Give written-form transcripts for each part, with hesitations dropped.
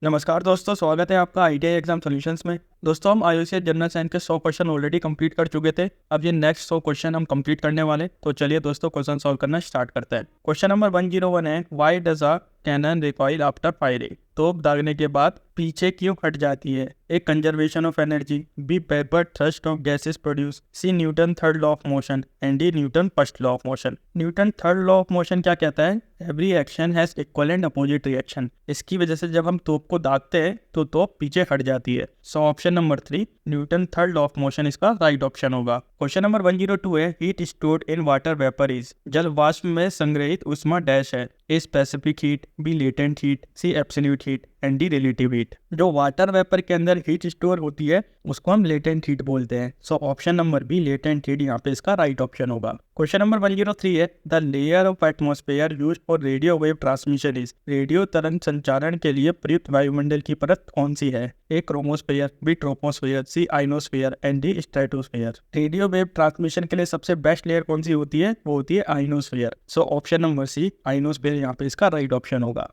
नमस्कार दोस्तों, स्वागत है आपका आईटीआई एग्जाम सॉल्यूशंस में। दोस्तों, हम आईयूसीएस जनरल साइंस के 100 क्वेश्चन ऑलरेडी कंप्लीट कर चुके थे। अब ये नेक्स्ट 100 क्वेश्चन हम कंप्लीट करने वाले। तो चलिए दोस्तों, क्वेश्चन सॉल्व करना स्टार्ट करते हैं। क्वेश्चन नंबर 101 है, why does a cannon recoil after firing? तोप दागने के बाद पीछे क्यों हट जाती है? A, conservation of energy, B, backward thrust of gases produce, C, Newton third law of motion and D, Newton first law of motion. Newton third law of motion क्या कहता है? Every action has equal and opposite reaction. इसकी वजह से जब हम तोप को दागते हैं तो तोप पीछे हट जाती है। So option number 3, Newton third law of motion, इसका राइट ऑप्शन होगा। क्वेश्चन नंबर 102 है, heat stored in water vapour is? जल वाष्प में संग्रहित ऊष्मा डैश है? A, specific heat, B, latent heat, C, absolute heat and D, relative heat. जो वाटर वेपर के अंदर हीट स्टोर होती है उसको हम लेटेंट हीट बोलते हैं। So option number B, latent heat, यहाँ पे इसका राइट ऑप्शन होगा। क्वेश्चन नंबर 103 है, the layer of atmosphere used for radio wave transmission is? Radio तरंग संचारण के लिए प्रयुक्त वायुमंडल की परत कौन सी है? A, chromosphere, B, troposphere, C, ionosphere and D, stratosphere. Radio wave transmission के लिए सबसे बेस्ट लेयर कौन सी होती है? वो होती है ionosphere. So option number C, ionosphere, यहाँ पे इसका राइट ऑप्शन होगा।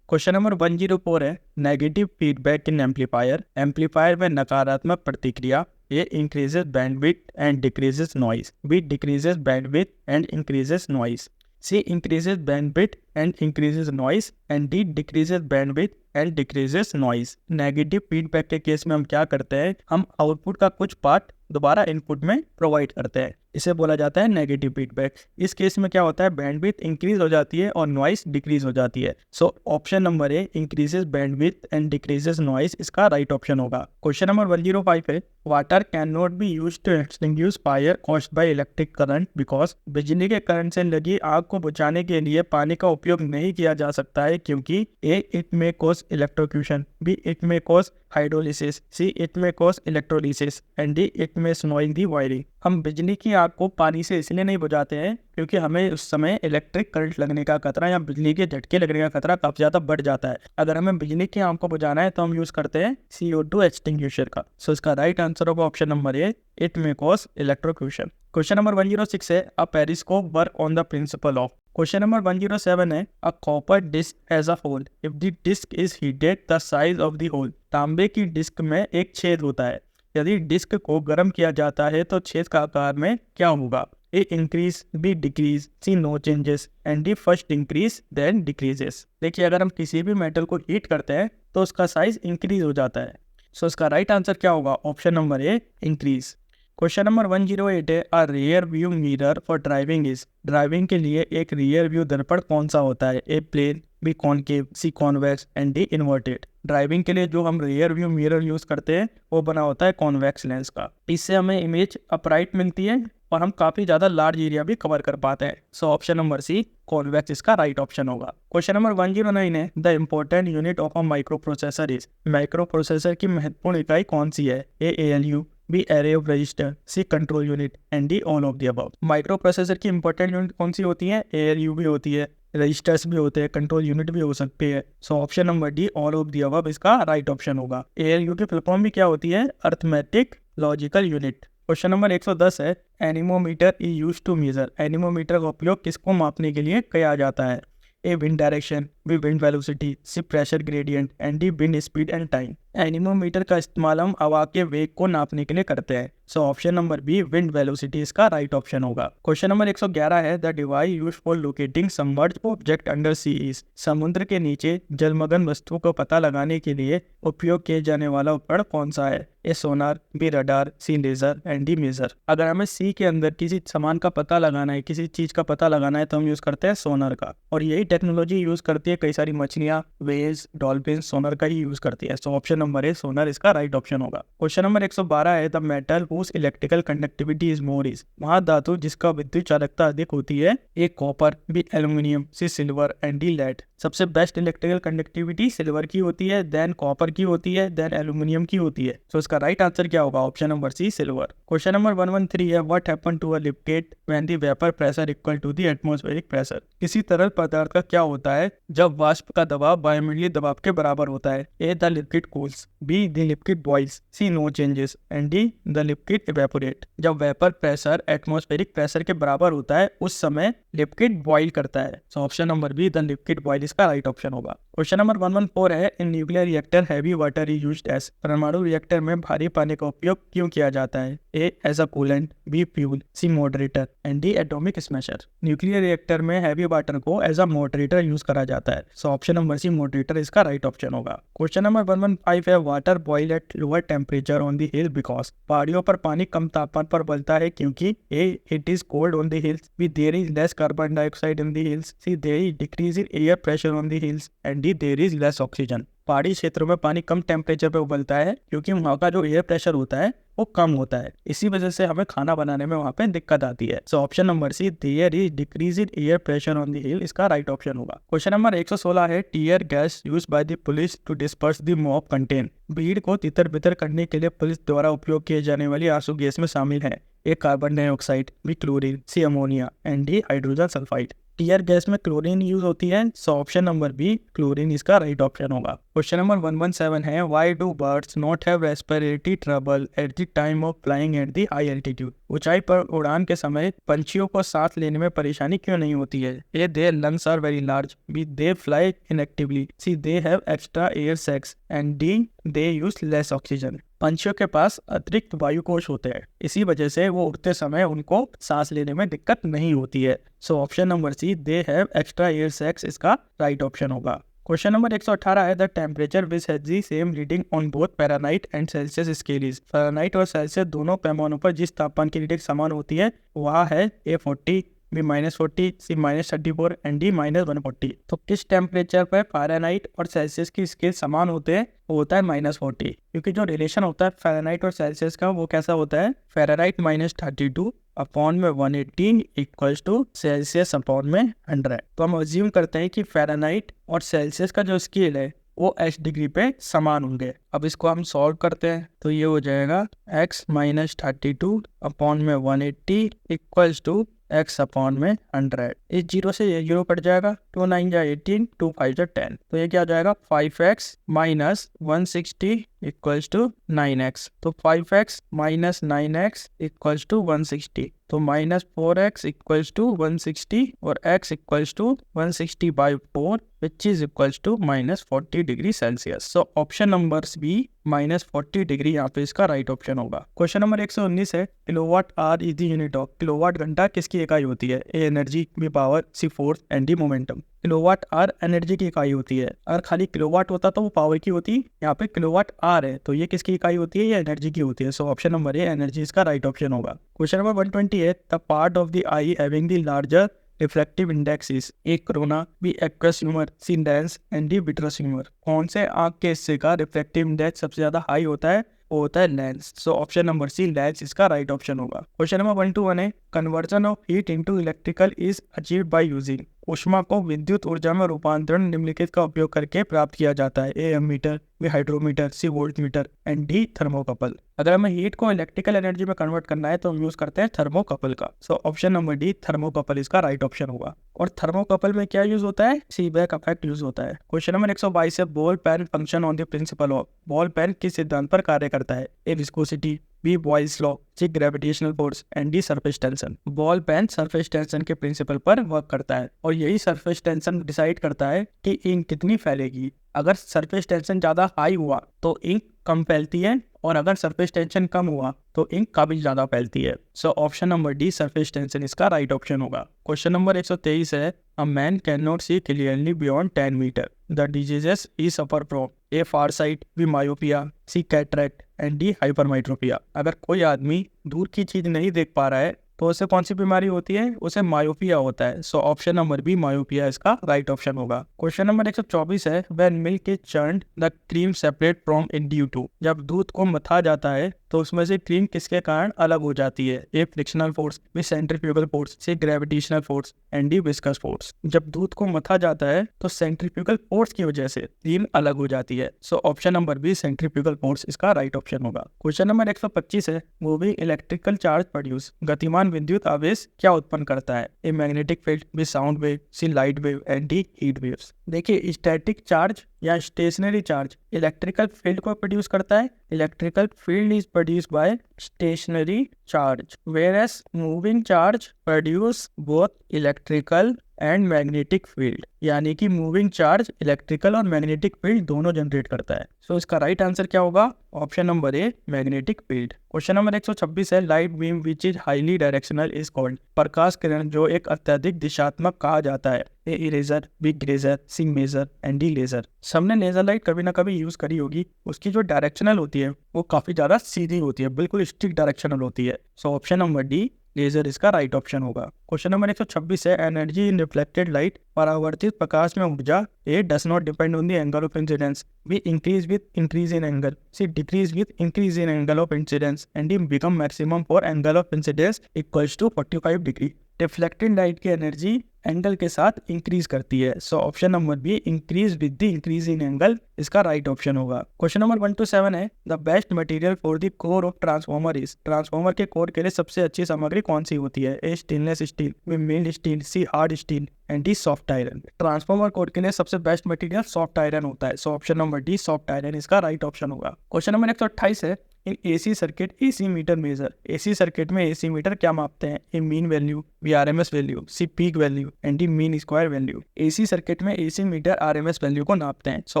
क्वेश्चन नंबर 104 है, negative feedback in amplifier? Amplifier में नकारात्मक प्रतिक्रिया A, increases bandwidth and decreases noise, B, decreases bandwidth and increases noise, C, increases bandwidth and increases noise and D, decreases bandwidth and decreases noise. Negative feedback के case में हम क्या करते हैं? हम आउटपुट का कुछ पार्ट दोबारा इनपुट में प्रोवाइड करते हैं, इसे बोला जाता है नेगेटिव फीडबैक। इस केस में क्या होता है? बैंडविड्थ इंक्रीज हो जाती है और नॉइस डिक्रीज हो जाती है। So option number A, increases bandwidth and decreases noise, इसका राइट ऑप्शन होगा। क्वेश्चन नंबर 105 है, water can not be used to extinguish fire caused by electric current because? बिजली के करंट से लगी आग को बुझाने के लिए पानी का उपयोग नहीं किया जा सकता है क्योंकि A, it may cause electrocution, B, it may cause hydrolysis, C, it may cause electrolysis and D, it में स्नोइंग दी वायरिंग। हम बिजली की आग को पानी से इसलिए नहीं बुझाते हैं क्योंकि हमें उस समय इलेक्ट्रिक करंट लगने का खतरा या बिजली के झटके लगने का खतरा काफी ज्यादा बढ़ जाता है। अगर हमें बिजली की आग को बुझाना है तो हम यूज करते हैं CO2 एक्सटिंग्विशर का। सो इसका राइट आंसर होगा option number A, it may cause electrocution. Question number 106 है, a periscope work on the principle of? Question number 107 है, a copper disc has a hole, if the disc is heated the size of the hole? तांबे की disc में एक छेद होता है, यदि डिस्क को गर्म किया जाता है तो छेद का आकार में क्या होगा? A, increase, B, decrease, C, no changes and D, first increase then decreases. देखिए, अगर हम किसी भी मेटल को हीट करते हैं तो उसका साइज इंक्रीज हो जाता है। सो इसका राइट आंसर क्या होगा? Option number A, increase. Question number 108 है, a rear view mirror for driving is? Driving के लिए एक रियर व्यू दर्पण कौन सा होता है? A, plane, B, concave, C, convex and D, inverted. Driving के लिए जो हम रियर व्यू मिरर यूज करते हैं वो बना होता है कॉन्वेक्स लेंस का। इससे हमें इमेज अपराइट मिलती है और हम काफी ज्यादा लार्ज एरिया भी कवर कर पाते हैं। So option number C, convex, इसका राइट ऑप्शन होगा। क्वेश्चन नंबर 109 है, the important unit of a microprocessor is? Microprocessor की महत्वपूर्ण इकाई कौन सी है? A, ALU, B, array of register, C, control unit and D, all of the above. Microprocessor की important unit कौन सी होती है? ALU भी होती है, रजिस्टर्स भी होते हैं, कंट्रोल यूनिट भी हो सकती है। So option number D, all of the above, इसका राइट ऑप्शन होगा। ALU की फुल फॉर्म भी क्या होती है? Arithmetic logical unit. Question number 110 है, anemometer is used to measure? Anemometer का उपयोग किसको मापने के लिए किया जाता है? A, wind direction, B, wind velocity, C, pressure gradient and D, wind speed and time. Anemometer का इस्तेमाल हम हवा के वेग को नापने के लिए करते हैं। So option number B, wind velocity, इसका राइट ऑप्शन होगा। क्वेश्चन नंबर 111 है, the device used for locating submerged object under sea is? समुद्र के नीचे जलमग्न वस्तुओं को पता लगाने के लिए उपयोग किए जाने वाला उपकरण कौन सा है? A, sonar, B, radar, C, laser and D, maser. अगर हमें सी के अंदर किसी सामान का पता लगाना है, किसी चीज का पता लगाना है तो हम यूज करते हैं सोनार का, और यही टेक्नोलॉजी यूज करती है कई सारी मछलियां, वेल्स, डॉल्फिन सोनार का ही यूज करती है। So option number A, sonar, इसका राइट ऑप्शन होगा। क्वेश्चन नंबर 112 है, the metal whose electrical conductivity is more is? वह धातु जिसका विद्युत चालकता अधिक होती है? A, copper, B, aluminium, C, silver and D, lead. सबसे बेस्ट इलेक्ट्रिकल कंडक्टिविटी सिल्वर की होती है, देन कॉपर की होती है, देन एल्यूमिनियम की होती है। सो इसका राइट आंसर क्या होगा? Option number C, silver. Question number 113 है, what happen to a liquid when the vapour pressure equal to the atmospheric pressure? किसी तरल पदार्थ का क्या होता है जब वाष्प का दबाव वायुमंडलीय दबाव के बराबर होता है? A, the liquid cools, B, the liquid boils, C, no changes and D, the liquid evaporate. जब वेपर प्रेशर एटमॉस्फेरिक प्रेशर के बराबर होता है उस समय लिक्विड बॉइल करता है। So option number B, the liquid boil, इसका राइट ऑप्शन होगा। क्वेश्चन नंबर 114 है, in nuclear reactor heavy water is used as. परमाणु रिएक्टर में भारी पानी का उपयोग क्यों किया जाता है? A as a coolant, B fuel, C moderator and D atomic smasher. Nuclear reactor में हैवी वाटर को एज अ मॉडरेटर यूज करा जाता है। So option number C moderator इसका राइट ऑप्शन होगा। क्वेश्चन नंबर 115 है, water boil at lower temperature on the hill because. पहाड़ियों पर पानी कम तापमान पर उबलता है क्योंकि A it is cold on the hills, B there is less carbon dioxide in the hills, C there is decrease in air pressure on the hills and D there is less oxygen. पहाड़ी क्षेत्रों में पानी कम temperature पे उबलता है क्योंकि वहाँ का जो एयर प्रेशर होता है वो कम होता है, इसी वजह से हमें खाना बनाने में वहाँ पे दिक्कत आती है। So option number C there is decrease in air pressure on the hill इसका राइट ऑप्शन होगा। क्वेश्चन नंबर 116 है, tear gas use by the police to disperse the mob contain. भीड़ को तितर बितर करने के लिए पुलिस द्वारा उपयोग किए जाने वाली आंसू गैस में शामिल है A carbon dioxide, B chlorine, C ammonia and D hydrogen sulphide. Tear gas में क्लोरीन यूज होती है, so option number B chlorine इसका राइट ऑप्शन होगा। क्वेश्चन नंबर 117 है, why do birds not have respiratory trouble at the time of flying at the high altitude. ऊंचाई पर उड़ान के समय पंछियों को सांस लेने में परेशानी क्यों नहीं होती है? A their lungs are very large, B they fly inactively, C they have extra air sacs and D they use less oxygen. पंछियों के पास अतिरिक्त वायुकोश होते हैं, इसी वजह से वो उड़ते समय उनको सांस लेने में दिक्कत नहीं होती है। So option number C they have extra air sacs इसका राइट ऑप्शन होगा। क्वेश्चन नंबर 118 है, the temperature which has the same reading on both Fahrenheit and Celsius scale is. Fahrenheit और सेल्सियस दोनों पैमानों पर जिस तापमान की रीडिंग समान होती है वह है ए 40, बी -40, सी -34 एंड डी -140। तो किस टेम्परेचर पर फ़ारेनहाइट और सेल्सियस की स्केल समान होते हैं? वो होता है -40, क्योंकि जो रिलेशन होता है फ़ारेनहाइट और सेल्सियस का वो कैसा होता है? फ़ारेनहाइट -32 अपॉन में 180 इक्वल्स टू सेल्सियस अपॉन में 100। तो हम अज्यूम करते हैं कि फ़ारेनहाइट और सेल्सियस का जो स्केल है वो x डिग्री पे समान होंगे। अब इसको हम सॉल्व करते हैं तो ये हो जाएगा x -32 अपॉन में 180 इक्वल्स टू x अपॉन में 100। इस जीरो से ये जीरो कट जाएगा, 2 9 जा 18, 2 5 जा 10, तो ये क्या हो जाएगा 5x minus 160 equals to 9x। तो 5x minus 9x equals to 160, तो -4x इक्वल्स टू 160 और x equals to 160 by 4 which is equals to -40 degree Celsius. So option number B -40 degree यहाँ पे इसका राइट ऑप्शन होगा। क्वेश्चन नंबर 119 है, kilowatt hour is the unit of. Kilowatt घंटा किसकी इकाई होती है? A energy, B power, C force and D momentum. Kilowatt hour energy की इकाई होती है। अगर खाली किलोवाट होता तो वो पावर की होती, यहाँ पे किलोवाट आवर है तो ये किसकी इकाई होती है? ये एनर्जी की होती है। So option number A energy इसका राइट ऑप्शन होगा। क्वेश्चन नंबर 120 है, the part of the eye having the larger reflective index is. A cornea, B aqueous humour, C lens and D vitreous humour. कौन से आंख के हिस्से का reflective index सबसे ज्यादा हाई होता है? वो होता है lens. So option number C lens इसका राइट ऑप्शन होगा। क्वेश्चन नंबर 121 है, conversion of heat into electrical is achieved by using. ऊष्मा को विद्युत ऊर्जा में रूपांतरण निम्नलिखित का उपयोग करके प्राप्त किया जाता है। A ammeter, B hydrometer, C voltmeter and D thermocouple. अगर हमें हीट को इलेक्ट्रिकल एनर्जी में कन्वर्ट करना है तो हम यूज करते हैं थर्मोकपल का। So option number D thermocouple इसका राइट ऑप्शन होगा। और थर्मोकपल में क्या यूज होता है? सीबैक इफेक्ट यूज होता है। क्वेश्चन नंबर 122 है, ball pen function on the principle of. Ball pen किस सिद्धांत पर कार्य करता है? A viscosity, B Boyle's law, C gravitational force and D surface tension. Ball pen surface tension के प्रिंसिपल पर वर्क करता है और यही सरफेस टेंशन डिसाइड करता है कि इंक कितनी फैलेगी। अगर सरफेस टेंशन ज्यादा हाई हुआ तो इंक कम फैलती है और अगर सरफेस टेंशन कम हुआ तो इंक काफी ज्यादा फैलती है। So option number D surface tension इसका राइट ऑप्शन होगा। क्वेश्चन नंबर 123 है, a man can not see clearly beyond 10 metre. The diseases he suffer from. A far sight, B myopia, C cataract and D hypermetropia. अगर कोई आदमी दूर की चीज नहीं देख पा रहा है तो उसे कौन सी बीमारी होती है? उसे मायोपिया होता है। So option number B myopia इसका राइट ऑप्शन होगा। क्वेश्चन नंबर 124 है, when milk is churned the cream separate from in due to. जब दूध को मथा जाता है तो उसमें से क्रीम किसके कारण अलग हो जाती है? A frictional force, B centrifugal force, C gravitational force and D viscous force. जब दूध को मथा जाता है तो सेंट्रीफ्यूगल फोर्स की वजह से क्रीम अलग हो जाती है। So option number B centrifugal force इसका राइट ऑप्शन होगा। क्वेश्चन नंबर 125 है, मूविंग इलेक्ट्रिकल चार्ज प्रोड्यूस। गतिमान विद्युत आवेश क्या उत्पन्न करता है? A magnetic field, B sound wave, C light wave and D heat waves. देखिए, स्टैटिक चार्ज या स्टेशनरी चार्ज इलेक्ट्रिकल फील्ड को प्रोड्यूस करता है। Electrical field is produced by stationary charge, whereas moving charge produce both electrical and magnetic field, यानी कि moving charge electrical और magnetic field दोनों generate करता है। सो इसका राइट आंसर क्या होगा? Option number A, magnetic field. Question number 126 है, light beam which is highly directional is called. प्रकाश किरण जो एक अत्यधिक दिशात्मक कहा जाता है। A eraser, B glazer, C maser and D laser. सबने लेजर लाइट कभी ना कभी यूज करी होगी। उसकी जो डायरेक्शनल होती है वो काफी ज्यादा सीधी होती है, बिल्कुल स्ट्रिक्ट डायरेक्शनल होती है। So option number D, laser इसका राइट ऑप्शन होगा। क्वेश्चन नंबर 126 है, एनर्जी इन रिफ्लेक्टेड लाइट, परावर्तित प्रकाश में ऊर्जा। A does not depend on the angle of incidence, B increase with increase in angle, C decrease with increase in angle of incidence and D become maximum for angle of incidence equals to 45 degree. Reflected light की energy angle के साथ increase करती है। So option number B, increase with the increase in angle इसका right option होगा। Question number 127 है, the best material for the core of transformer is. Transformer के core के लिए सबसे अच्छी सामग्री कौन सी होती है? A stainless steel, B mild steel, C hard steel and D soft iron. Transformer core के लिए सबसे बेस्ट मटेरियल सॉफ्ट आयरन होता है। So option number D, soft iron इसका राइट ऑप्शन होगा। क्वेश्चन नंबर 128 है, in AC circuit AC meter measure. AC circuit में AC meter क्या मापते हैं? ए mean value, B RMS value, C peak value and D mean square value. AC circuit में AC meter RMS value को नापते हैं। So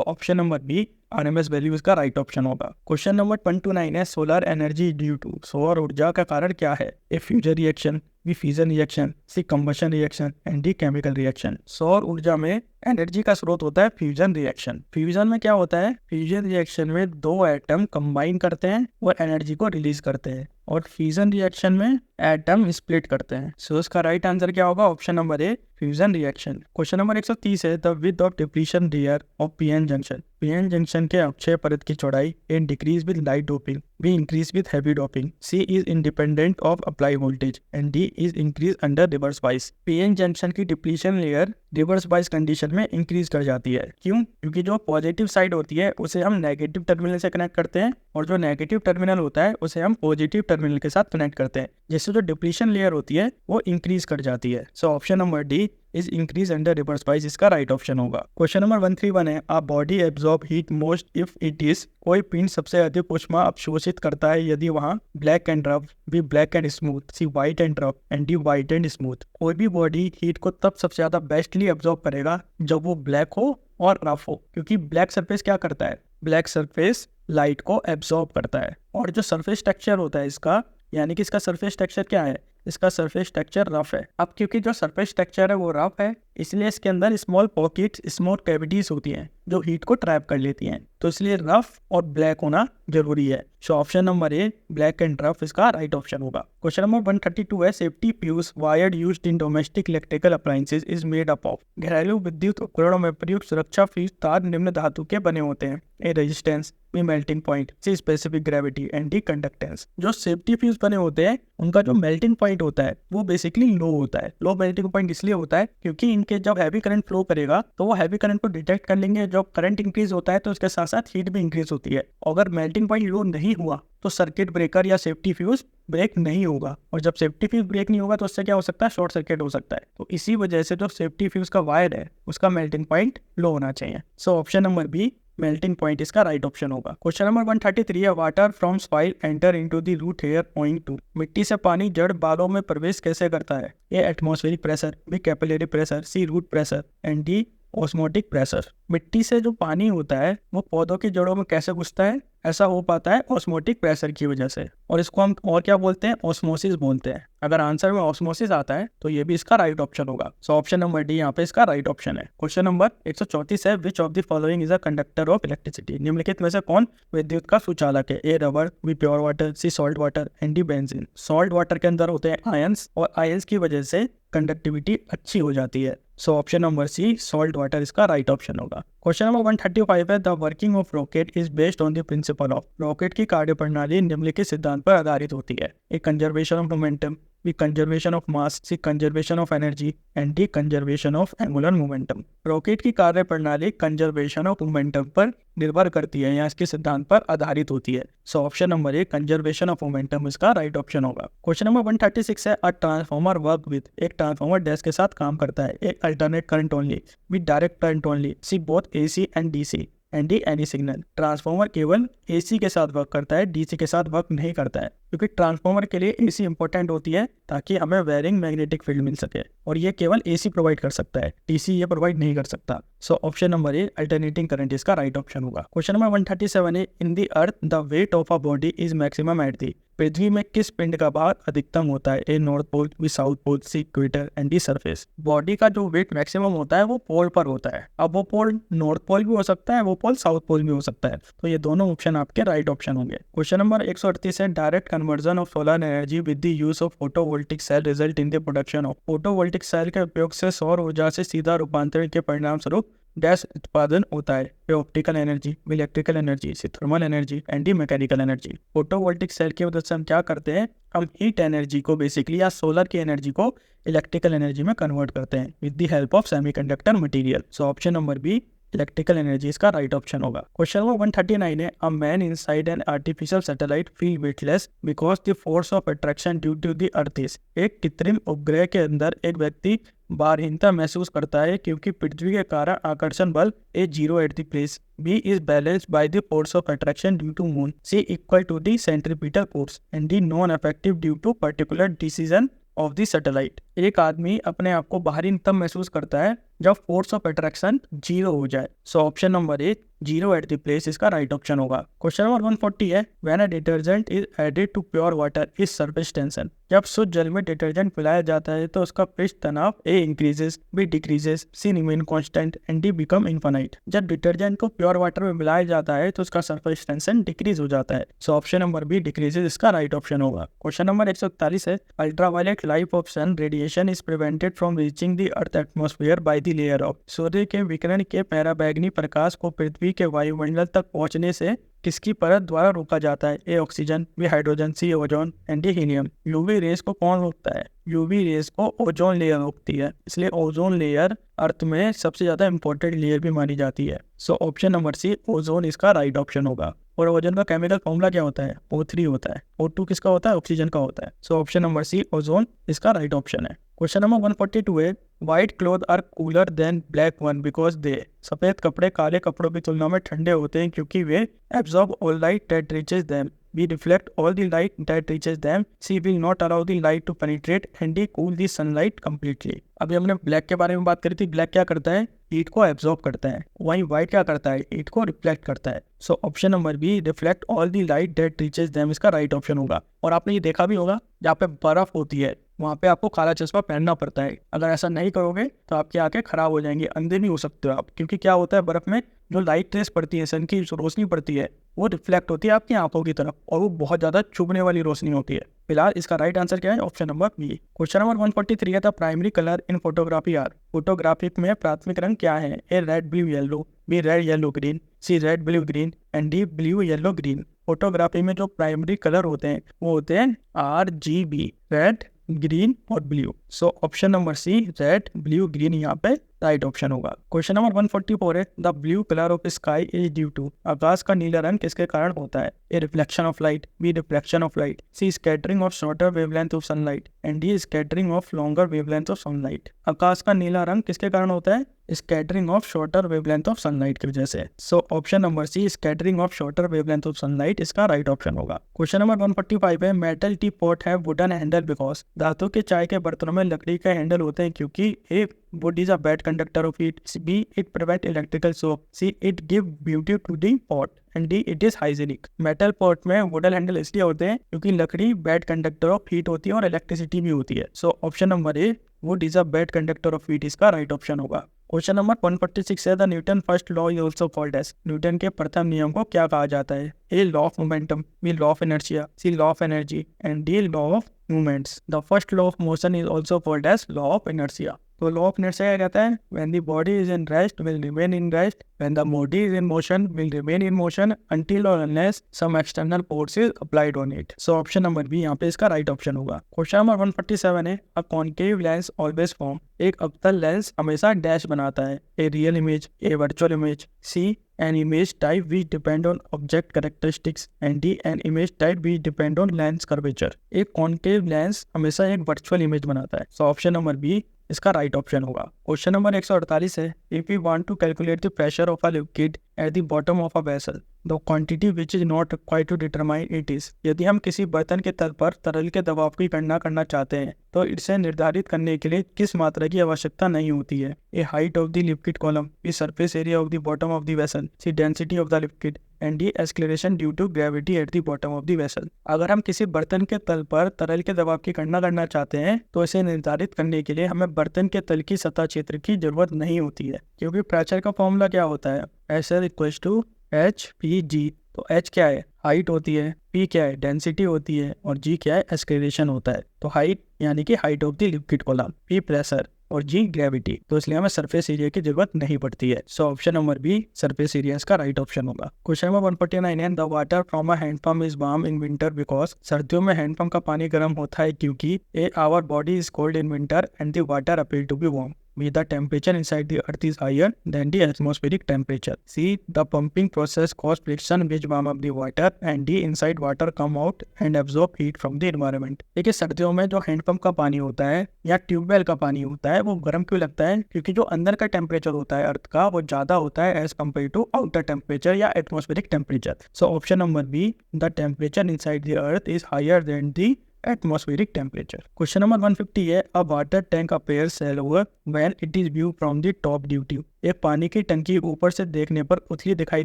option number B, RMS value इसका right option होगा। क्वेश्चन नंबर 129 है, सोलर एनर्जी ड्यू टू। सौर ऊर्जा का कारण क्या है? A fusion reaction, B fission reaction, C combustion reaction and D chemical reaction. सौर ऊर्जा में एनर्जी का स्रोत होता है फ्यूजन रिएक्शन। फ्यूजन में क्या होता है? फ्यूजन रिएक्शन में दो एटम कंबाइन करते हैं और एनर्जी को रिलीज करते हैं, और फ्यूजन रिएक्शन में एटम स्प्लिट करते हैं। सो इसका राइट आंसर क्या होगा? Option number A, fusion reaction. Question number 130 है, the width of depletion layer of PN junction. PN junction के अक्षय परत की चौड़ाई। A decrease with light doping, B increase with heavy doping, C is independent of apply voltage and D is increase under reverse bias. PN junction की depletion layer reverse bias condition में increase कर जाती है। क्यों? क्योंकि जो positive side होती है उसे हम नेगेटिव टर्मिनल से कनेक्ट करते हैं, और जो नेगेटिव टर्मिनल होता है उसे हम पॉजिटिव टर्मिनल के साथ कनेक्ट करते हैं, जिससे जो डिप्लीशन लेयर होती है वो इंक्रीज कर जाती है। So option number D is increase under reverse bias इसका राइट ऑप्शन होगा। क्वेश्चन नंबर 131 है, a body absorb heat most if it is. कोई पिंड सबसे अधिक ऊष्मा अवशोषित करता है यदि वहाँ black and rough, B black and smooth, C white and rough and D white and smooth. कोई भी बॉडी हीट को तब सबसे ज्यादा बेस्टली एब्जॉर्ब करेगा जब वो ब्लैक हो और रफ हो, क्योंकि ब्लैक सरफेस क्या करता है? ब्लैक सरफेस लाइट को एब्जॉर्ब करता है। और जो सरफेस टेक्सचर होता है इसका, यानी कि इसका सरफेस टेक्सचर क्या है? इसका सरफेस टेक्सचर रफ है। अब क्योंकि जो सरफेस टेक्सचर है वो रफ है, इसलिए इसके अंदर स्मॉल पॉकेट्स, स्मॉल कैविटीज होती हैं जो हीट को ट्रैप कर लेती हैं, तो इसलिए रफ और ब्लैक होना जरूरी है। So option number A, black and rough इसका राइट ऑप्शन होगा। क्वेश्चन नंबर 132 है, safety fuse wired used in domestic electrical appliances is made up of. घरेलू विद्युत उपकरणों में प्रयुक्त सुरक्षा फ्यूज तार निम्न धातु के बने होते हैं। A resistance, B melting point, C specific gravity and D conductance. जो सेफ्टी फ्यूज बने होते हैं उनका जो मेल्टिंग पॉइंट होता है वो बेसिकली लो होता है। लो मेल्टिंग पॉइंट इसलिए होता है क्योंकि इनके जब हैवी करंट फ्लो करेगा तो वो हैवी करंट को डिटेक्ट कर लेंगे। जब करंट इंक्रीज होता है तो उसके साथ साथ हीट भी इंक्रीज होती है। अगर मेल्टिंग पॉइंट लो नहीं हुआ तो सर्किट ब्रेकर या सेफ्टी फ्यूज ब्रेक नहीं होगा, और जब सेफ्टी फ्यूज ब्रेक नहीं होगा तो उससे क्या हो सकता है? शॉर्ट सर्किट हो सकता है। तो इसी वजह से जो सेफ्टी फ्यूज का वायर है उसका मेल्टिंग पॉइंट लो होना चाहिए। So option number B, melting point इसका राइट ऑप्शन होगा। क्वेश्चन नंबर 133 है, water from soil enter into the root hair owing to. मिट्टी से पानी जड़ बालों में प्रवेश कैसे करता है? A atmospheric pressure, B capillary pressure, C root pressure and D osmotic pressure. मिट्टी से जो पानी होता है वो पौधों की जड़ों में कैसे घुसता है? ऐसा हो पाता है ऑस्मोटिक प्रेशर की वजह से, और इसको हम और क्या बोलते हैं? ऑस्मोसिस बोलते हैं। अगर आंसर में ऑस्मोसिस आता है तो ये भी इसका राइट ऑप्शन होगा। सो ऑप्शन नंबर डी यहाँ पे इसका राइट ऑप्शन है। क्वेश्चन नंबर 134 है, which of the following is a conductor of electricity. निम्नलिखित में से कौन विद्युत का सुचालक है? A rubber, B pure water, C salt water and D benzene. Salt water के अंदर होते हैं आयंस, और आयंस की वजह से कंडक्टिविटी अच्छी हो जाती है। So option number C, salt water इसका राइट ऑप्शन होगा। क्वेश्चन नंबर 135 है, the working of rocket is based on the principle of. Rocket की कार्यप्रणाली निम्नलिखित सिद्धांत पर आधारित होती है। A conservation of momentum, B conservation of mass, C conservation of energy and D conservation of angular momentum. Rocket की कार्यप्रणाली कंजर्वेशन ऑफ मोमेंटम पर निर्भर करती है या इसके सिद्धांत पर आधारित होती है। So option number A, conservation of momentum इसका राइट ऑप्शन होगा। क्वेश्चन नंबर 136 है, अ ट्रांसफॉर्मर वर्क विद। एक ट्रांसफॉर्मर डैश के साथ काम करता है। A alternate current only, B direct current only, C both AC and DC and D any signal. Transformer केवल AC के साथ वर्क करता है, DC के साथ वर्क नहीं करता है, क्योंकि ट्रांसफार्मर के लिए AC इंपॉर्टेंट होती है ताकि हमें वेरिंग मैग्नेटिक फील्ड मिल सके, और ये केवल AC प्रोवाइड कर सकता है, DC ये प्रोवाइड नहीं कर सकता। So option number A alternating current इसका राइट ऑप्शन होगा। क्वेश्चन नंबर 137 है, in the earth the weight of a body is maximum at the. पृथ्वी में किस पिंड का भार अधिकतम होता है? A north pole, B south pole, C equator and D surface. Body का जो वेट मैक्सिमम होता है वो पोल पर होता है। अब वो पोल नॉर्थ पोल भी हो सकता है, वो पोल साउथ पोल भी हो सकता है, तो ये दोनों ऑप्शन आपके राइट ऑप्शन होंगे। क्वेश्चन नंबर 138 है, direct conversion of solar energy with the use of photovoltaic cell result in the production of. Photovoltaic cell के उपयोग से सौर ऊर्जा से सीधा रूपांतरण के परिणाम स्वरूप डैश उत्पादन होता है? वे optical energy, electrical energy, thermal energy and D mechanical energy. Photovoltaic cell की मदद से हम क्या करते हैं? हम हीट एनर्जी को बेसिकली या सोलर की एनर्जी को इलेक्ट्रिकल एनर्जी में कन्वर्ट करते हैं with the help of semiconductor material. So option number B electrical energy इसका राइट ऑप्शन होगा। क्वेश्चन नंबर 139 है, a man inside an artificial satellite feel weightless because the force of attraction due to the earth is. एक कृत्रिम उपग्रह के अंदर एक व्यक्ति भारहीनता महसूस करता है क्योंकि पृथ्वी के कारण आकर्षण बल A zero at the place, B is balanced by the force of attraction due to moon, C equal to the centripetal force and D non effective due to particular decision of the satellite. एक आदमी अपने आप को बाहरी तब महसूस करता है जब फोर्स ऑफ अट्रैक्शन जीरो हो जाए। So option number A zero at the place इसका राइट ऑप्शन होगा। क्वेश्चन नंबर 140 है, when a detergent is added to pure water is surface tension. जब शुद्ध जल में डिटर्जेंट मिलाया जाता है तो उसका पृष्ठ तनाव A increases, B decreases, C remain constant and D become infinite. जब डिटर्जेंट को प्योर वाटर में मिलाया जाता है तो उसका सरफेस टेंशन डिक्रीज हो जाता है। So option number B decreases इसका राइट ऑप्शन होगा। क्वेश्चन नंबर 141 है, ultraviolet light of sun radiation is prevented from reaching the earth atmosphere by the layer of. सूर्य के विकिरण के पराबैंगनी प्रकाश को पृथ्वी के वायुमंडल तक पहुंचने से किसकी परत द्वारा रोका जाता है? A oxygen, B hydrogen, C ozone and D helium. UV rays को कौन रोकता है? यूवी रेस को ओजोन लेयर रोकती है, इसलिए ओजोन लेयर अर्थ में सबसे ज्यादा इंपॉर्टेंट लेयर भी मानी जाती है। So option number C ozone इसका राइट ऑप्शन होगा। और ओजोन का केमिकल फॉर्मूला क्या होता है? O3 होता है। O2 किसका होता है? ऑक्सीजन का होता है। So option number C ozone इसका राइट ऑप्शन है। क्वेश्चन नंबर 142 है, white cloth are cooler than black one because they. सफेद कपड़े काले कपड़ों की तुलना में ठंडे होते हैं क्योंकि वे absorb all light that reaches them, B reflect all the light that reaches them, C will not allow the light to penetrate and D cool the sunlight completely. अभी हमने ब्लैक के बारे में बात करी थी। ब्लैक क्या करता है? हीट को एब्जॉर्ब करता है। वहीं व्हाइट क्या करता है? हीट को रिफ्लेक्ट करता है। So option number B reflect all the light that reaches them इसका राइट ऑप्शन होगा। और आपने ये देखा भी होगा, जहाँ पे बर्फ होती है वहाँ पे आपको काला चश्मा पहनना पड़ता है। अगर ऐसा नहीं करोगे तो आपकी आंखें खराब हो जाएंगी, अंधे नहीं हो सकते हो आप, क्योंकि क्या होता है बर्फ में जो लाइट रेस पड़ती है, सन की रोशनी पड़ती है, वो रिफ्लेक्ट होती है आपकी आंखों की तरफ और वो बहुत ज्यादा चुभने वाली रोशनी होती है। फिलहाल इसका राइट आंसर क्या है? Option number B. Question number 143 है, primary colour in photography are. Photography में प्राथमिक रंग क्या है? A red blue yellow, B red yellow green, C red blue green and D blue yellow green. Photography में जो प्राइमरी कलर होते हैं वो होते हैं RGB, रेड, ग्रीन और blue. So option number C red blue green यहाँ पे राइट ऑप्शन होगा। क्वेश्चन नंबर 144 है, the blue colour of sky is due to. आकाश का नीला रंग किसके कारण होता है? A reflection of light, B reflection of light, C scattering of shorter wavelength of sunlight and D scattering of longer wavelength of sunlight. आकाश का नीला रंग किसके कारण होता है? Scattering of shorter wavelength of sunlight की वजह से। So option number C scattering of shorter wavelength of sunlight इसका राइट ऑप्शन होगा। क्वेश्चन नंबर 145 है, metal teapot has wooden handle because. धातु के चाय के बर्तनों में लकड़ी का हैंडल होते हैं क्योंकि ए wood is a bad conductor of heat, B it prevent electrical shock, C it give beauty to the pot and D it is hygienic। Metal pot में वुडन हैंडल इसलिए होते हैं क्योंकि लकड़ी बैड कंडक्टर ऑफ हीट होती है और electricity भी होती है। So option number A wood is a bad conductor of heat इसका राइट ऑप्शन होगा। क्वेश्चन नंबर 146 है, the Newton first law is also called as. न्यूटन के प्रथम नियम को क्या कहा जाता है? A law of momentum, B law of inertia, C law of energy and D law of movements. The first law of motion is also called as law of inertia. तो लॉ ऑफ इनर्शिया क्या कहता है? When the body is in rest will remain in rest, when the body is in motion will remain in motion until और unless some external force is applied on it. So option number B यहाँ पे इसका right option होगा। Question number 147 है, a concave lens always form. एक अवतल lens हमेशा dash बनाता है। A real image, A virtual image, C an image type which depend on object characteristics and D an image type which depend on lens curvature। एक concave lens हमेशा एक virtual image बनाता है। So option number B इसका right option होगा। Question number 148 है, if you want to calculate the pressure of a liquid at the bottom of a vessel, the quantity which is not required to determine it is। यदि हम किसी बर्तन के तल पर तरल के दबाव की गणना करना चाहते हैं तो इसे निर्धारित करने के लिए किस मात्रा की आवश्यकता नहीं होती है। A height of the liquid column, B surface area of the bottom of the vessel, C density of the liquid and D acceleration due to gravity at the bottom of the vessel. अगर हम किसी बर्तन के तल पर तरल के दबाव की गणना करना चाहते हैं तो इसे निर्धारित करने के लिए हमें बर्तन के तल की सतह क्षेत्र की जरूरत नहीं होती है, क्योंकि प्रेशर का फॉर्मूला क्या होता है, प्रेशर इक्वल्स टू H/P/G। तो H क्या है, हाइट होती है, P क्या है, डेंसिटी होती है, और G क्या है, एक्सलेरेशन होता है। तो हाइट यानी कि height of the liquid column, P pressure और G ग्रेविटी, तो इसलिए हमें सरफेस एरिया की जरूरत नहीं पड़ती है। So option number B surface area इसका राइट ऑप्शन होगा। क्वेश्चन नंबर 149 है, the water from a handpump is warm in winter because. सर्दियों में हैंडपंप का पानी गर्म होता है क्योंकि A our body is cold in winter and the water appear to be warm. B, the temperature inside the earth is higher than the atmospheric temperature. C, the pumping process causes friction which warm up the water. And D, inside water come out and absorb heat from the environment. देखिए सर्दियों में जो handpump का पानी होता है या tubewell का पानी होता है वो गर्म क्यों लगता है, क्योंकि जो अंदर का टेम्परेचर होता है अर्थ का वो ज़्यादा होता है as compare to outer temperature या atmospheric temperature. So option number B, the temperature inside the earth is higher than the atmospheric temperature. Question number 150 है, a water tank appears shallower when it is viewed from the top due to। एक पानी की टंकी ऊपर से देखने पर उथली दिखाई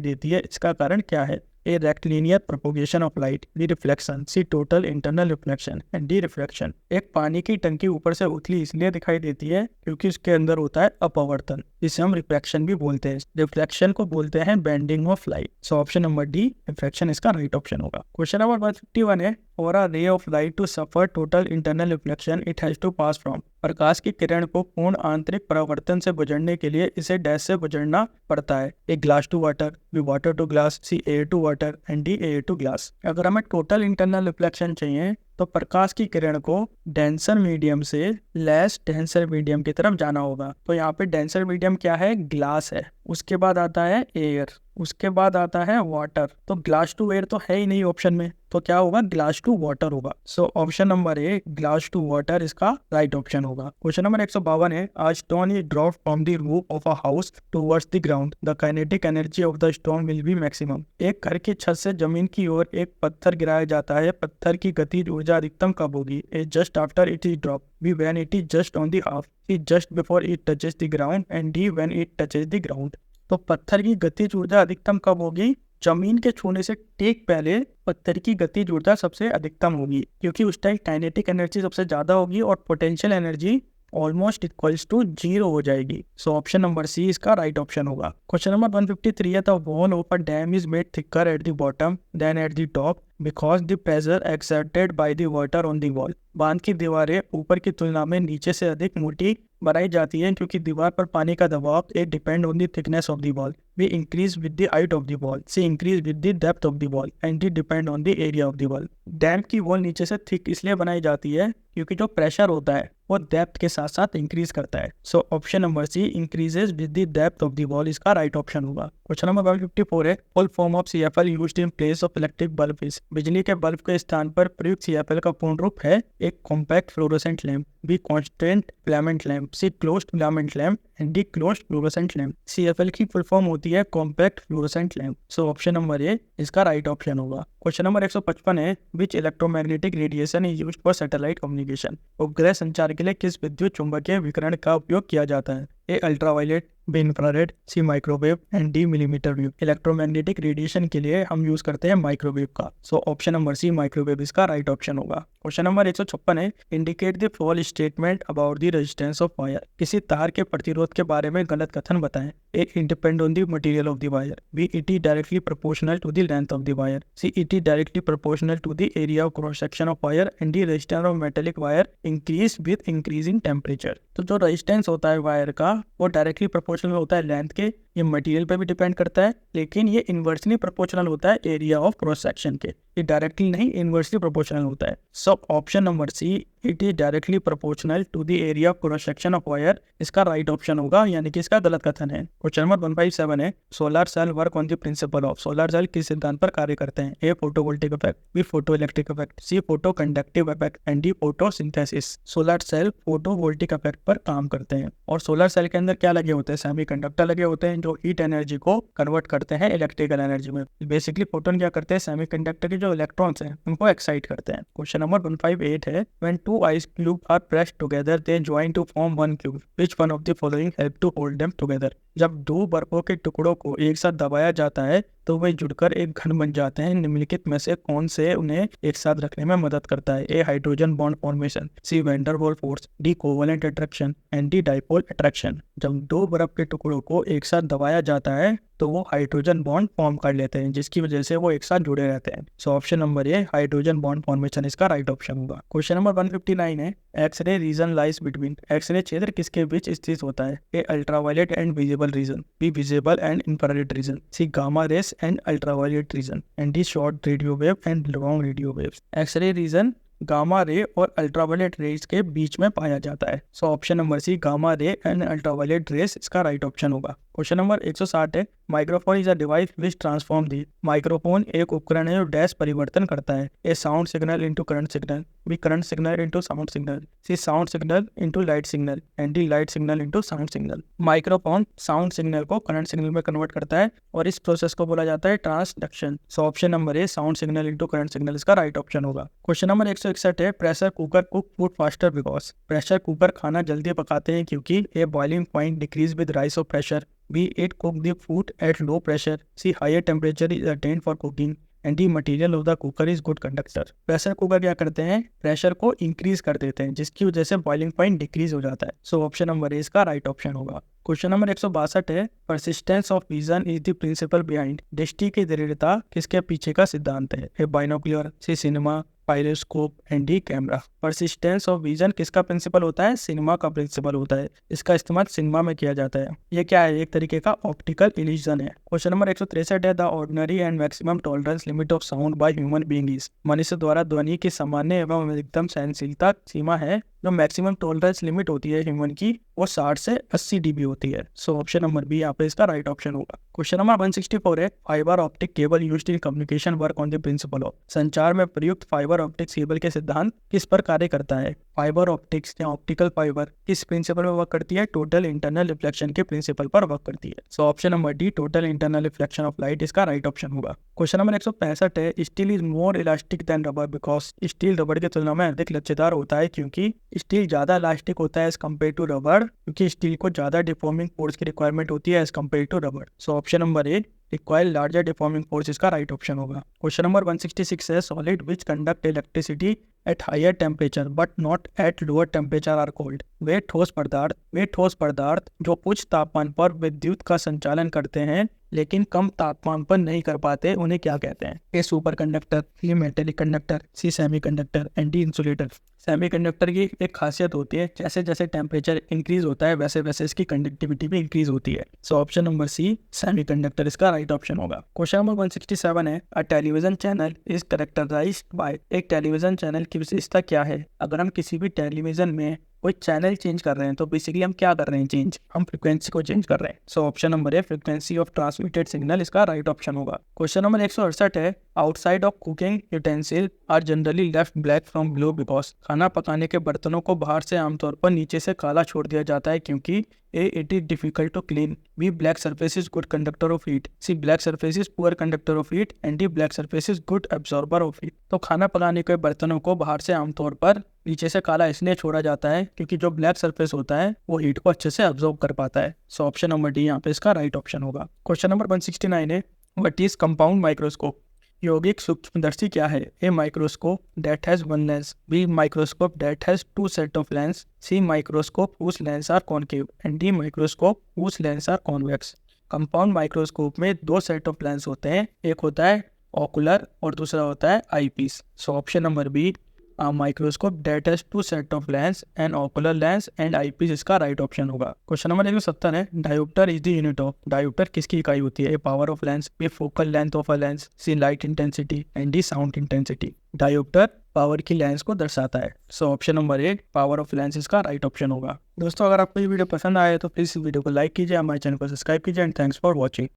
देती है, इसका कारण क्या है। A, rectilinear propagation of light, B, reflection, C, total internal reflection and D, refraction। एक पानी की टंकी ऊपर से उथली इसलिए दिखाई देती है क्योंकि उसके अंदर होता है अपवर्तन, जिसे हम रिफ्लेक्शन भी बोलते हैं। रिफ्लेक्शन को बोलते हैं bending of light. So option number D reflection इसका राइट ऑप्शन होगा। क्वेश्चन नंबर 151 है, for a ray of light to suffer total internal reflection it has to pass from. प्रकाश की किरण को पूर्ण आंतरिक परावर्तन से गुजरने के लिए इसे डैश से गुजरना पड़ता है। A, glass to water, B, water to glass, C, air to water and D, air to glass. अगर हमें टोटल इंटरनल रिफ्लेक्शन चाहिए तो प्रकाश की किरण को डेंसर मीडियम से लेस डेंसर मीडियम की तरफ जाना होगा। तो यहाँ पे डेंसर मीडियम क्या है, ग्लास है, उसके बाद आता है एयर, उसके बाद आता है वाटर। तो ग्लास टू एयर तो है ही नहीं ऑप्शन में, तो क्या होगा, ग्लास टू वाटर होगा। So option number A glass to water इसका राइट ऑप्शन होगा। क्वेश्चन नंबर 152 है, a stone is dropped from the roof of a house towards the ground. The kinetic energy of the stone will be maximum. एक घर की छत से जमीन की ओर एक पत्थर गिराया जाता है, पत्थर की गतिज ऊर्जा अधिकतम कब होगी। A, just after it is dropped, B, when it is just on the half, C, just before it touches the ground and D, when it touches the ground। तो पत्थर की गतिज ऊर्जा अधिकतम कब होगी, जमीन के छूने से ठीक पहले पत्थर की गतिज ऊर्जा सबसे अधिकतम होगी, क्योंकि उस टाइम काइनेटिक एनर्जी सबसे ज्यादा होगी और potential energy almost equals to 0 हो जाएगी। सो ऑप्शन नंबर सी इसका राइट ऑप्शन होगा। क्वेश्चन नंबर 153 है, the wall of a dam is made thicker at the bottom than at the top because the pressure exerted by the water on the wall. बांध की दीवारें ऊपर की तुलना में नीचे से अधिक मोटी बनाई जाती है क्योंकि दीवार पर पानी का दबाव it depend on the thickness of the wall. B increase with the height of the wall, C increase with the depth of the wall and D depend on the area of the wall. Dam की wall नीचे से thick इसलिए बनाई जाती है क्योंकि जो pressure होता है वो डेप्थ के साथ साथ इंक्रीज करता है। So option number C increases with the depth of the wall इसका राइट ऑप्शन होगा। क्वेश्चन नंबर 154 है, full form of CFL used in place of electric bulb is. बिजली के बल्ब के स्थान पर प्रयुक्त CFL का पूर्ण रूप है। एक compact fluorescent lamp, B constant filament lamp, C closed filament lamp and D closed fluorescent lamp. CFL की फुल फॉर्म होती है compact fluorescent lamp. So option number A इसका राइट ऑप्शन होगा। क्वेश्चन नंबर 155 है, which electromagnetic radiation is used for satellite communication. उपग्रह संचार के लिए किस विद्युत चुंबकीय विकिरण का उपयोग किया जाता है। A ultraviolet, B infrared, C microwave and D millimetre wave. Electromagnetic radiation के लिए हम यूज करते हैं माइक्रोवेव का। So option number C microwave इसका राइट ऑप्शन होगा। क्वेश्चन नंबर 156 है, indicate the false statement about the resistance of wire. किसी तार के प्रतिरोध के बारे में गलत कथन बताएं। A it depend on the material of the wire, B it is directly proportional to the length of the wire, C it is directly proportional to the area of cross section of wire and the resistance of metallic wire increase with increasing temperature. तो जो resistance होता है wire का वो directly proportional होता है length के। ये मटेरियल पर भी डिपेंड करता है, लेकिन ये इन्वर्सली प्रोपोर्शनल होता है एरिया ऑफ क्रॉस सेक्शन के। ये डायरेक्टली नहीं, इन्वर्सली प्रोपोर्शनल होता है। So option number C it is directly proportional to the area of cross section of wire, इसका राइट ऑप्शन होगा, यानी कि इसका गलत कथन है। क्वेश्चन नंबर 157 है, solar cell work on the principle of, solar cell किस सिद्धांत पर कार्य करते हैं? A photovoltaic effect, B photo electric effect, C photo conductive effect and D photosynthesis. Solar cell photovoltaic effect पर काम करते हैं। और सोलर सेल के अंदर क्या लगे होते हैं? सेमीकंडक्टर लगे होते हैं जो हीट एनर्जी को कन्वर्ट करते हैं इलेक्ट्रिकल एनर्जी में। बेसिकली फोटोन क्या करते हैं? सेमीकंडक्टर के जो इलेक्ट्रॉन्स हैं उनको एक्साइट करते हैं। क्वेश्चन नंबर 158 है, when two ice cube are pressed together they join to form one cube, which one of the following help to hold them together. जब दो बर्फों के टुकड़ों को एक साथ दबाया जाता है तो वे जुड़कर एक घन बन जाते हैं। निम्नलिखित में से कौन से उन्हें एक साथ रखने में मदद करता है? A hydrogen bond formation, C van der Waals force, D covalent attraction and D dipole attraction. जब दो बर्फ के टुकड़ों को एक साथ दबाया जाता है तो वो हाइड्रोजन बॉन्ड फॉर्म कर लेते हैं, जिसकी वजह से वो एक साथ जुड़े रहते हैं। So option number A hydrogen bond formation इसका राइट ऑप्शन होगा। क्वेश्चन नंबर 159 है, X-ray region lies between, X-ray क्षेत्र किसके बीच स्थित होता है? A ultraviolet and visible region, B visible and infrared region, C gamma rays and ultraviolet region and D short radio wave and long radio waves. X-ray region gamma ray और ultraviolet rays के बीच में पाया जाता है। So option number C gamma ray and ultraviolet rays इसका right option होगा। Question number 160 है, microphone is a device which transform the, microphone एक उपकरण है जो डैश परिवर्तन करता है। A sound signal into current signal, B current signal into sound signal, C sound signal into light signal and D light signal into sound signal. Microphone sound signal को current signal में कन्वर्ट करता है और इस process को बोला जाता है transduction. So option number A sound signal into current signal इसका राइट ऑप्शन होगा। क्वेश्चन नंबर 161 है, pressure cooker cook food faster because, pressure cooker खाना जल्दी पकाते हैं क्योंकि A boiling point decrease with rise of pressure, B. It cook the food at low pressure, C. higher temperature is attained for cooking and the material of the cooker is good conductor। Pressure cooker क्या करते हैं? Pressure को increase कर देते हैं जिसकी वजह से बॉइलिंग पॉइंट डिक्रीज हो जाता है। सो ऑप्शन नंबर ए इसका राइट ऑप्शन होगा। क्वेश्चन नंबर 162 है, persistence of vision is the principle behind, दृष्टि की दृढ़ता किसके पीछे का सिद्धांत है? A binocular, C cinema, pyroscope and D camera. Persistence of vision किसका प्रिंसिपल होता है? सिनेमा का प्रिंसिपल होता है। इसका इस्तेमाल सिनेमा में किया जाता है। ये क्या है? एक तरीके का ऑप्टिकल इल्यूजन है। क्वेश्चन नंबर 163 है, the ordinary and maximum tolerance limit of sound by human being is, मनुष्य द्वारा ध्वनि की सामान्य एवं अधिकतम सहनशीलता सीमा है। जो मैक्सिमम टॉलरेंस लिमिट होती है ह्यूमन की वो 60 से 80 dB होती है। सो ऑप्शन नंबर बी यहाँ पे इसका राइट ऑप्शन होगा। क्वेश्चन नंबर 164 है, fibre optic cable used in communication work on the principle of, संचार में प्रयुक्त फाइबर ऑप्टिक केबल के सिद्धांत किस पर कार्य करता है? फाइबर ऑप्टिक्स या ऑप्टिकल फाइबर किस प्रिंसिपल पर वर्क करती है? टोटल इंटरनल रिफ्लेक्शन के प्रिंसिपल पर वर्क करती है। So option number D total internal reflection of light इसका राइट ऑप्शन होगा। क्वेश्चन नंबर 165 है, steel is more elastic than rubber because, steel rubber की तुलना में अधिक लचीदार होता है क्योंकि स्टील ज्यादा इलास्टिक होता है एज कम्पेयर टू रबर, क्योंकि स्टील को ज्यादा डिफॉर्मिंग फोर्स की रिक्वायरमेंट होती है as compare to rubber. So option number A require larger deforming force इसका राइट ऑप्शन होगा। क्वेश्चन नंबर 166 है, solid which conduct electricity at higher temperature but not at lower temperature are called. वे ठोस पदार्थ जो उच्च तापमान पर विद्युत का संचालन करते हैं लेकिन कम तापमान पर नहीं कर पाते उन्हें क्या कहते हैं? A super conductor, C metallic conductor, C semi conductor and D insulator. Semi conductor की एक खासियत होती है जैसे जैसे टेम्परेचर इंक्रीज होता है वैसे वैसे इसकी कंडक्टिविटी भी इंक्रीज होती है। So option number C semi conductor इसका राइट ऑप्शन होगा। क्वेश्चन नंबर 167 है, a television channel is characterised by, एक टेलीविजन चैनल की विशेषता क्या है? अगर हम किसी भी टेलीविजन में कोई चैनल चेंज कर रहे हैं तो बेसिकली हम क्या कर रहे हैं? चेंज, हम फ्रिक्वेंसी को चेंज कर रहे हैं। So option number A frequency of transmitted signal इसका राइट ऑप्शन होगा। क्वेश्चन नंबर 168 है, outside of cooking utensil are generally left black from blue because, खाना पकाने के बर्तनों को बाहर से आमतौर पर नीचे से काला छोड़ दिया जाता है क्योंकि A it is difficult to clean, B black surface is good conductor of heat, C black surface is poor conductor of heat and D black surface is good absorber of heat. तो खाना पकाने के बर्तनों को बाहर से आमतौर पर नीचे से काला इसलिए छोड़ा जाता है क्योंकि जो ब्लैक सरफेस होता है वो हीट को अच्छे से अब्जॉर्ब कर पाता है। सो ऑप्शन नंबर डी यहाँ पे इसका राइट ऑप्शन होगा। क्वेश्चन नंबर 169 है, व्हाट इज कंपाउंड माइक्रोस्कोप, यौगिक सूक्ष्मदर्शी क्या है? A microscope that has one lens, B microscope that has two set of lens, C microscope whose lens are concave and D microscope whose lens are convex. Compound microscope में दो set of lens होते हैं, एक होता है ocular और दूसरा होता है eyepiece. So option number B a microscope that has two set of lens and ocular lens and eyepiece इसका राइट ऑप्शन होगा। क्वेश्चन नंबर 170 है, dioptre is the unit of, dioptre किसकी इकाई होती है? A power of lens, B focal length of a lens, C light intensity and D sound intensity. Dioptre power की lens को दर्शाता है। So option number 1 power of lens इसका right option होगा। दोस्तों अगर आपको ये वीडियो पसंद आए तो प्लीज़ इस वीडियो को लाइक कीजिए, हमारे चैनल को सब्सक्राइब कीजिए एंड थैंक्स फॉर वॉचिंग।